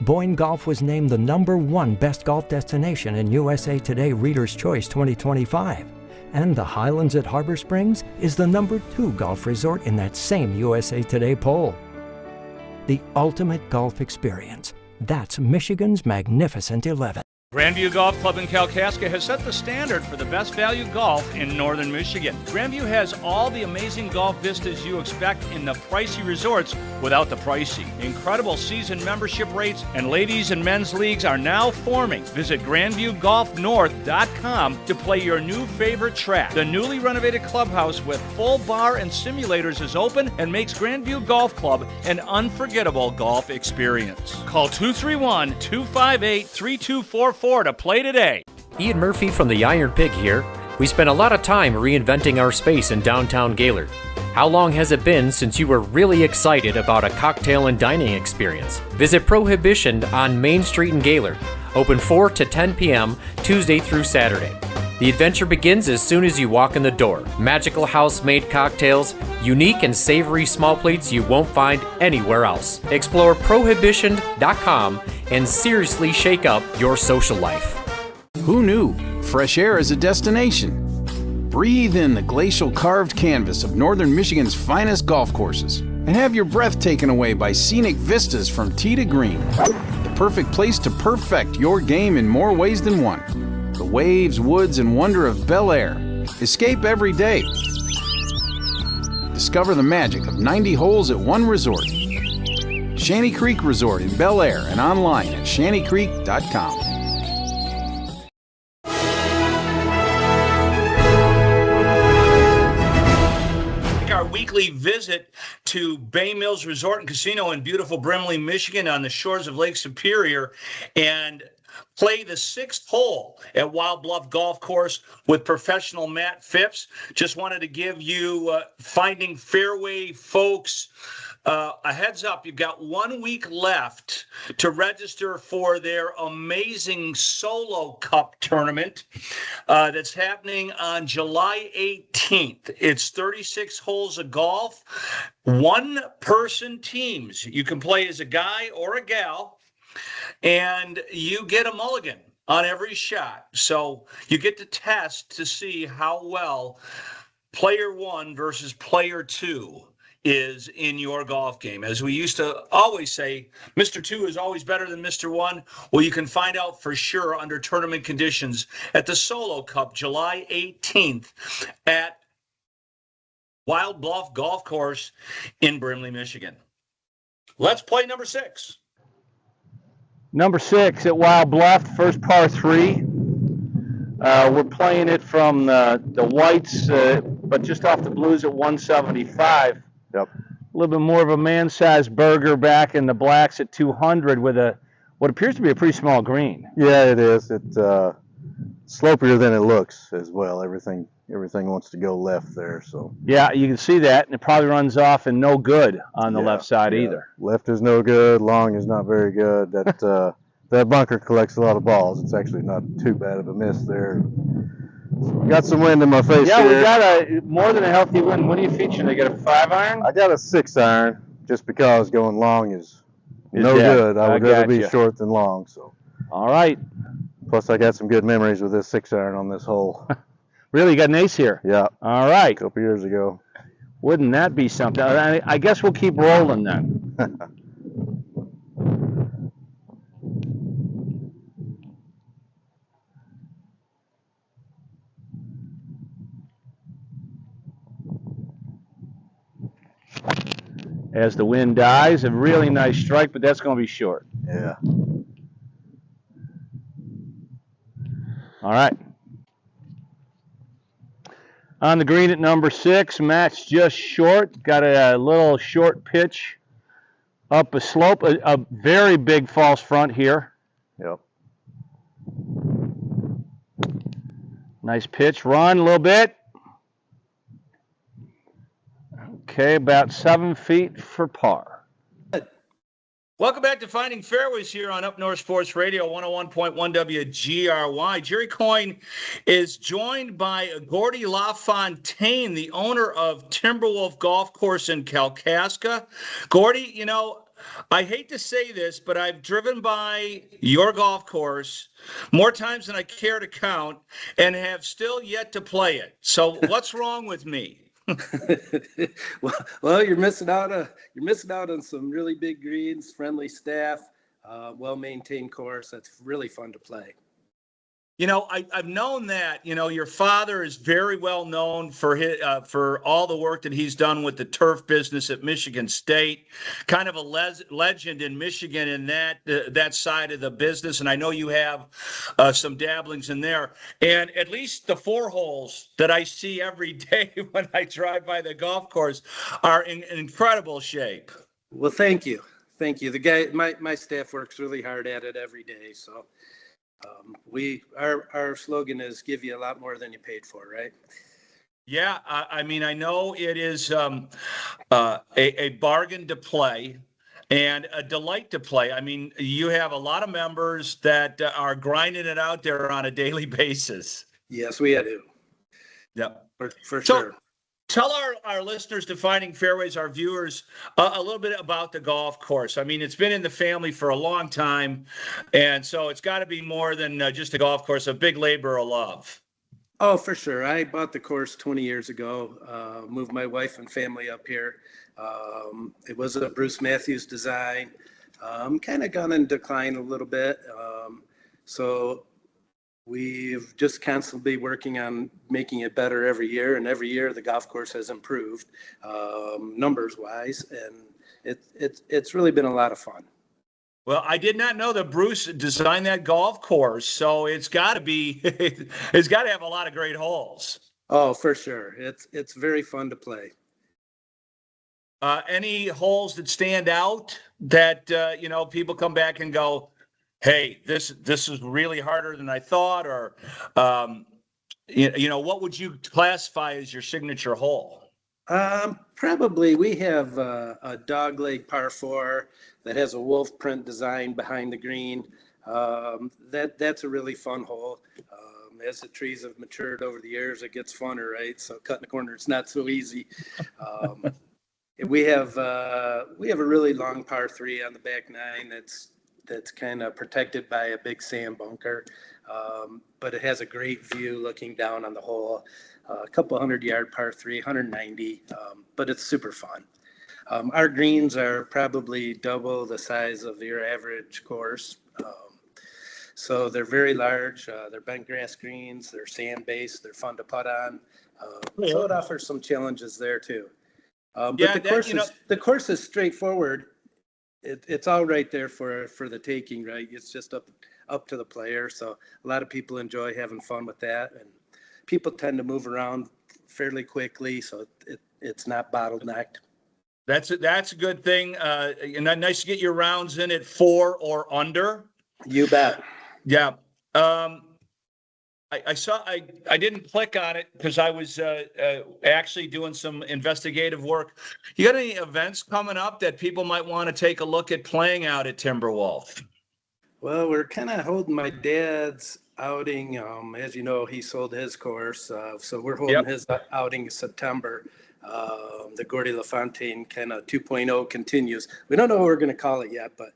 Boyne Golf was named the #1 best golf destination in USA Today Reader's Choice 2025. And the Highlands at Harbor Springs is the #2 golf resort in that same USA Today poll. The ultimate golf experience. That's Michigan's Magnificent 11. Grandview Golf Club in Kalkaska has set the standard for the best value golf in northern Michigan. Grandview has all the amazing golf vistas you expect in the pricey resorts without the pricey. Incredible season membership rates and ladies and men's leagues are now forming. Visit GrandviewGolfNorth.com to play your new favorite track. The newly renovated clubhouse with full bar and simulators is open and makes Grandview Golf Club an unforgettable golf experience. Call 231-258-3244 to play today. Ian Murphy from the Iron Pig here. We spent a lot of time reinventing our space in downtown Gaylord. How long has it been since you were really excited about a cocktail and dining experience? Visit Prohibition on Main Street in Gaylord. Open 4 to 10 p.m. Tuesday through Saturday. The adventure begins as soon as you walk in the door. Magical house-made cocktails, unique and savory small plates you won't find anywhere else. Explore Prohibition.com and seriously shake up your social life. Who knew? Fresh air is a destination. Breathe in the glacial carved canvas of northern Michigan's finest golf courses and have your breath taken away by scenic vistas from tee to green. The perfect place to perfect your game in more ways than one. The waves, woods, and wonder of Bel Air. Escape every day. Discover the magic of 90 holes at one resort. Shanty Creek Resort in Bel Air and online at shantycreek.com. Our weekly visit to Bay Mills Resort and Casino in beautiful Brimley, Michigan on the shores of Lake Superior, and play the 6th hole at Wild Bluff Golf Course with professional Matt Phipps. Just wanted to give you, Finding Fairway folks, a heads up. You've got 1 week left to register for their amazing Solo Cup tournament that's happening on July 18th. It's 36 holes of golf, 1-person teams. You can play as a guy or a gal, and you get a mulligan on every shot. So you get to test to see how well player 1 versus player 2 is in your golf game. As we used to always say, Mr. 2 is always better than Mr. 1. Well, you can find out for sure under tournament conditions at the Solo Cup, July 18th at Wild Bluff Golf Course in Brimley, Michigan. Let's play number 6. Number 6 at Wild Bluff, first par 3. We're playing it from the whites, but just off the blues at 175. Yep. A little bit more of a man-sized burger back in the blacks at 200 with a what appears to be a pretty small green. Yeah, it is. It's slopier than it looks as well. Everything wants to go left there. So yeah, you can see that, and it probably runs off and no good on the left side either. Left is no good. Long is not very good. That that bunker collects a lot of balls. It's actually not too bad of a miss there. Got some wind in my face. Yeah, here. we got a more than a healthy wind. What are you featuring? They got a 5-iron? I got a 6-iron just because going long is no good. I would rather be short than long. So. All right. Plus, I got some good memories with this 6-iron on this hole. Really, you got an ace here? Yeah. All right. A couple years ago. Wouldn't that be something? I guess we'll keep rolling then. As the wind dies, a really nice strike, but that's going to be short. Yeah. All right. On the green at number 6, Matt's just short. Got a little short pitch up a slope, a very big false front here. Yep. Nice pitch, run a little bit. Okay, about 7 feet for par. Welcome back to Finding Fairways here on Up North Sports Radio 101.1 WGRY. Jerry Coyne is joined by Gordie LaFontaine, the owner of Timberwolf Golf Course in Kalkaska. Gordie, you know, I hate to say this, but I've driven by your golf course more times than I care to count and have still yet to play it. So what's wrong with me? well, you're missing out on some really big greens, friendly staff, well-maintained course. That's really fun to play. You know, I've known that. You know, your father is very well known for for all the work that he's done with the turf business at Michigan State. Kind of a legend in Michigan in that side of the business, and I know you have some dabblings in there. And at least the 4 holes that I see every day when I drive by the golf course are in incredible shape. Well, thank you. The guy, my staff works really hard at it every day, so. Our slogan is give you a lot more than you paid for, right? Yeah, I mean, I know it is a bargain to play and a delight to play. I mean, you have a lot of members that are grinding it out there on a daily basis. Yes, we do. Yep. For sure. Tell our listeners to Finding Fairways, our viewers, a little bit about the golf course. I mean, it's been in the family for a long time, and so it's got to be more than just a golf course, a big labor of love. Oh, for sure. I bought the course 20 years ago, moved my wife and family up here. It was a Bruce Matthews design, kind of gone in decline a little bit. So we've just constantly working on making it better every year, and every year the golf course has improved numbers wise, and it's really been a lot of fun. Well, I did not know that Bruce designed that golf course, so it's got to have a lot of great holes. Oh, for sure. It's very fun to play. Any holes that stand out that people come back and go, hey, this is really harder than I thought, or what would you classify as your signature hole? Probably we have a dogleg par 4 that has a wolf print design behind the green. That's a really fun hole. As the trees have matured over the years, it gets funner, right? So cutting the corner, it's not so easy. We have a really long par 3 on the back 9 that's kind of protected by a big sand bunker, but it has a great view looking down on the hole. A couple 100-yard par 3, 190, but it's super fun. Our greens are probably double the size of your average course, so they're very large. They're bent grass greens. They're sand-based. They're fun to putt on. So it offers some challenges there too. But the course is straightforward. It's all right there for the taking, right? It's just up to the player. So a lot of people enjoy having fun with that, and people tend to move around fairly quickly, so it's not bottlenecked. That's a good thing. Nice to get your rounds in at 4 or under. You bet. Yeah. I saw, I didn't click on it because I was actually doing some investigative work. You got any events coming up that people might want to take a look at playing out at Timberwolf? Well, we're kind of holding my dad's outing. As you know, he sold his course, so we're holding his outing in September. The Gordie LaFontaine kind of 2.0 continues. We don't know what we're going to call it yet, but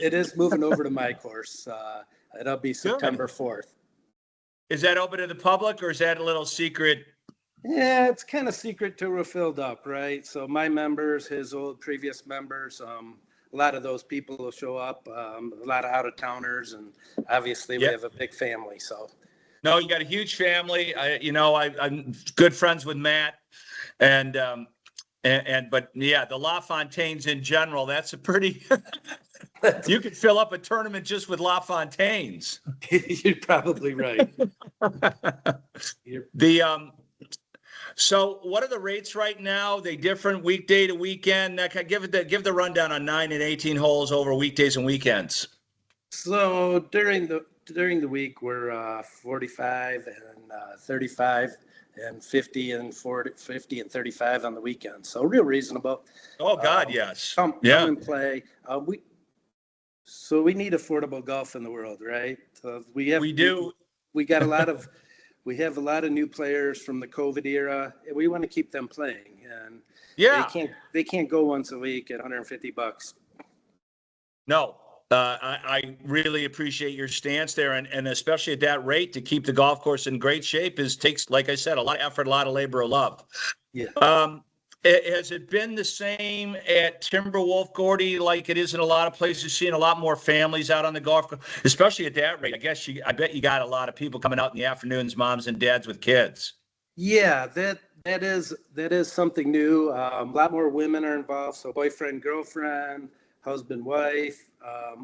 it is moving over to my course. It'll be September 4th. Is that open to the public, or is that a little secret? Yeah, it's kind of secret till we're filled up, right? So my members, his old previous members, a lot of those people will show up, a lot of out-of-towners, and obviously we have a big family. So, no, you got a huge family. I'm good friends with Matt, but yeah, the LaFontaines in general. That's a pretty. You could fill up a tournament just with LaFontaines. You're probably right. So what are the rates right now? They different weekday to weekend? Give the rundown on 9 and 18 holes over weekdays and weekends. So during the week we're 45 and 35 and 50 and 40, 50 and 35 on the weekend. So real reasonable. Oh God, yes. Come and play. We need affordable golf in the world, right? We got we have a lot of new players from the COVID era, and we want to keep them playing. And they can't go once a week at $150. No, I really appreciate your stance there, and especially at that rate to keep the golf course in great shape takes, like I said, a lot of effort, a lot of labor, of love. Yeah. Has it been the same at Timberwolf, Gordie, like it is in a lot of places, seeing a lot more families out on the golf course, especially at that rate? I bet you got a lot of people coming out in the afternoons, moms and dads with kids. Yeah, that is something new. A lot more women are involved. So boyfriend, girlfriend, husband, wife,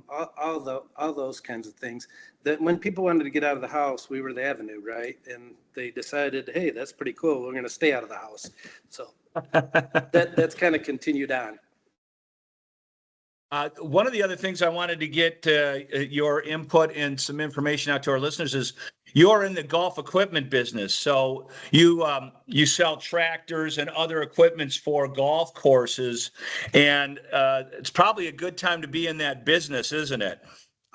all those kinds of things. That when people wanted to get out of the house, we were the avenue, right? And they decided, hey, that's pretty cool. We're going to stay out of the house. So that's kind of continued on. One of the other things I wanted to get your input and some information out to our listeners is you're in the golf equipment business. So you sell tractors and other equipments for golf courses, and it's probably a good time to be in that business, isn't it?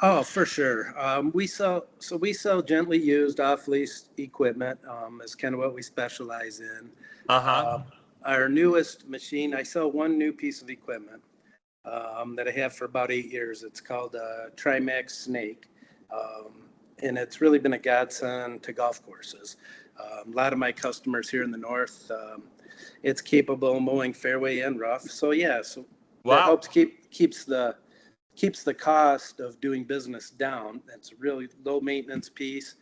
Oh, for sure. We sell gently used off-lease equipment. Is kind of what we specialize in. Our newest machine, I sell one new piece of equipment that I have for about 8 years. It's called a Trimax Snake, and it's really been a godsend to golf courses. A lot of my customers here in the north, it's capable of mowing fairway and rough. So yeah, that helps keeps the cost of doing business down. It's a really low maintenance piece.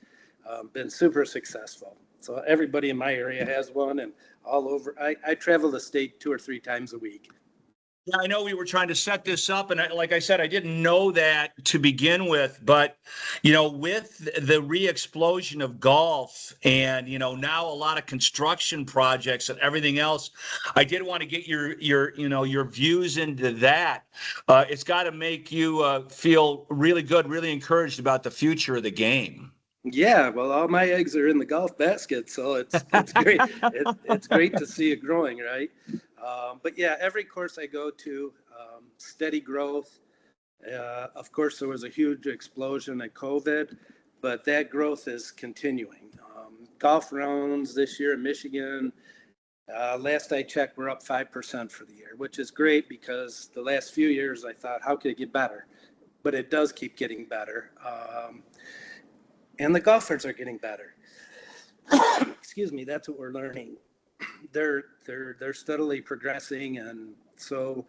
Been super successful. So everybody in my area has one, and all over. I travel the state 2 or 3 times a week. Yeah, I know we were trying to set this up, and like I said, I didn't know that to begin with, but, with the re-explosion of golf and, now a lot of construction projects and everything else, I did want to get your views into that. It's got to make you feel really good, really encouraged about the future of the game. Yeah, well, all my eggs are in the golf basket, so it's great. It's great to see it growing, right? But yeah, every course I go to, steady growth. Of course, there was a huge explosion at COVID, but that growth is continuing. Golf rounds this year in Michigan, last I checked, we're up 5% for the year, which is great because the last few years I thought, how could it get better? But it does keep getting better. And the golfers are getting better. Excuse me, that's what we're learning. They're steadily progressing, and so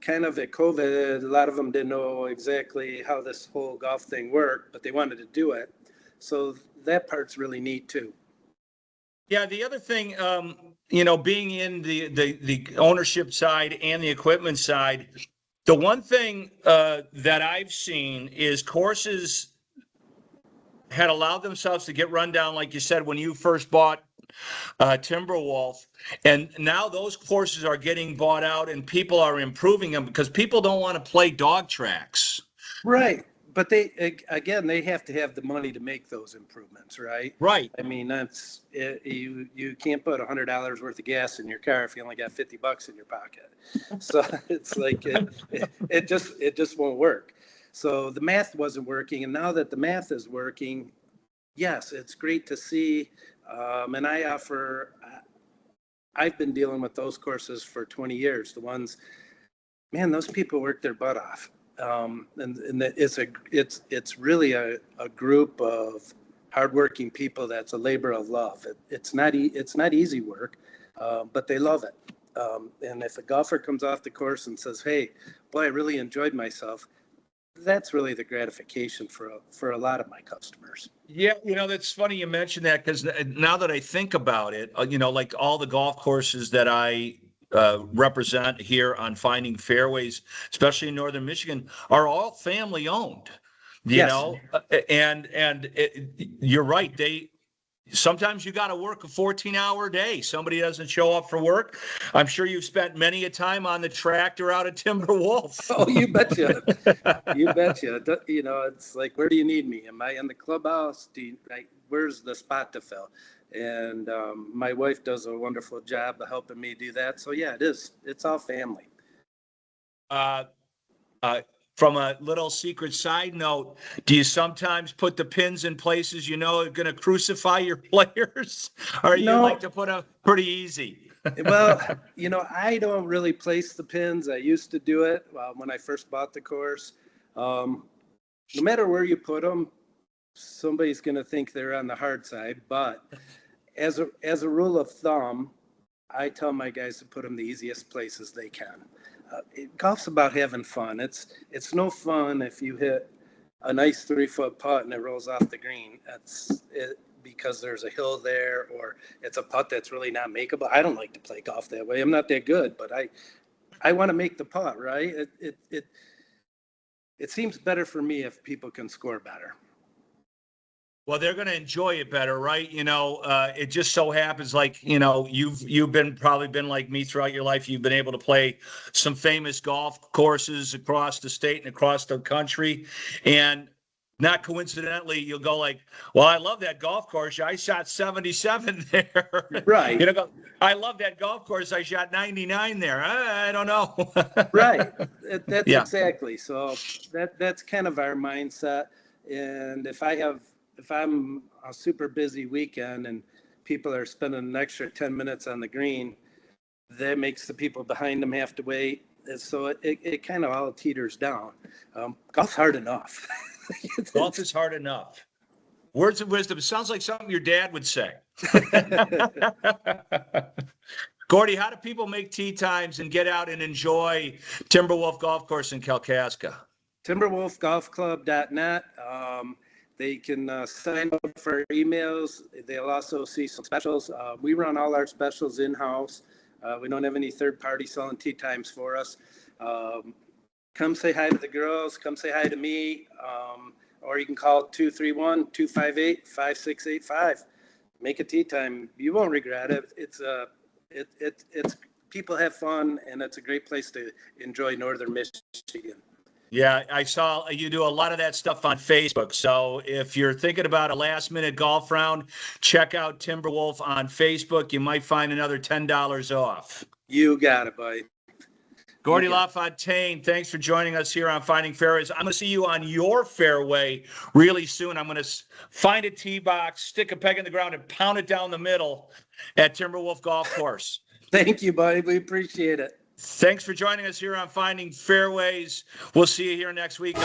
kind of at COVID, a lot of them didn't know exactly how this whole golf thing worked, but they wanted to do it. So that part's really neat too. Yeah, the other thing, being in the ownership side and the equipment side, the one thing that I've seen is courses had allowed themselves to get run down, like you said, when you first bought Timberwolf, and now those courses are getting bought out and people are improving them because people don't want to play dog tracks. Right. but they have to have the money to make those improvements, right? Right. I mean, that's it, you can't put $100 worth of gas in your car if you only got $50 in your pocket. So it's like it just won't work. So the math wasn't working, and now that the math is working, yes, it's great to see. And I've been dealing with those courses for 20 years. The ones, man, those people work their butt off. And it's really a group of hardworking people that's a labor of love. It's not easy work, but they love it. And if a golfer comes off the course and says, "Hey, boy, I really enjoyed myself," that's really the gratification for a lot of my customers. Yeah, that's funny you mentioned that, because now that I think about it, like all the golf courses that I represent here on Finding Fairways, especially in Northern Michigan, are all family owned. You know, and you're right. Sometimes you got to work a 14-hour day. Somebody doesn't show up for work. I'm sure you've spent many a time on the tractor out at Timberwolf. Oh, you betcha. You betcha. It's like, where do you need me? Am I in the clubhouse? Where's the spot to fill? And my wife does a wonderful job of helping me do that. So yeah, it is. It's all family. From a little secret side note, do you sometimes put the pins in places are going to crucify your players? Or you like to put them pretty easy? Well, I don't really place the pins. I used to do it when I first bought the course. No matter where you put them, somebody's going to think they're on the hard side. But as a rule of thumb, I tell my guys to put them the easiest places they can. Golf's about having fun. It's no fun if you hit a nice 3-foot putt and it rolls off the green. That's it, because there's a hill there, or it's a putt that's really not makeable. I don't like to play golf that way. I'm not that good, but I want to make the putt, right? It seems better for me if people can score better. Well, they're going to enjoy it better, right? It just so happens, like, you've probably been like me throughout your life. You've been able to play some famous golf courses across the state and across the country. And not coincidentally, you'll go like, "Well, I love that golf course. I shot 77 there." Right. I love that golf course. I shot 99 there. I don't know. Right. That's exactly. So that's kind of our mindset. And if I'm a super busy weekend and people are spending an extra 10 minutes on the green, that makes the people behind them have to wait. And so it kind of all teeters down. Golf's hard enough. Golf is hard enough. Words of wisdom. Sounds like something your dad would say. Gordie, how do people make tee times and get out and enjoy Timberwolf Golf Course in Kalkaska? TimberwolfGolfClub.net. They can sign up for our emails. They'll also see some specials. We run all our specials in-house. We don't have any third party selling tee times for us. Come say hi to the girls. Come say hi to me. Or you can call 231-258-5685. Make a tee time. You won't regret it. It's people have fun, and it's a great place to enjoy Northern Michigan. Yeah, I saw you do a lot of that stuff on Facebook. So if you're thinking about a last-minute golf round, check out Timberwolf on Facebook. You might find another $10 off. You got it, buddy. Gordie LaFontaine, thanks for joining us here on Finding Fairways. I'm going to see you on your fairway really soon. I'm going to find a tee box, stick a peg in the ground, and pound it down the middle at Timberwolf Golf Course. Thank you, buddy. We appreciate it. Thanks for joining us here on Finding Fairways. We'll see you here next week.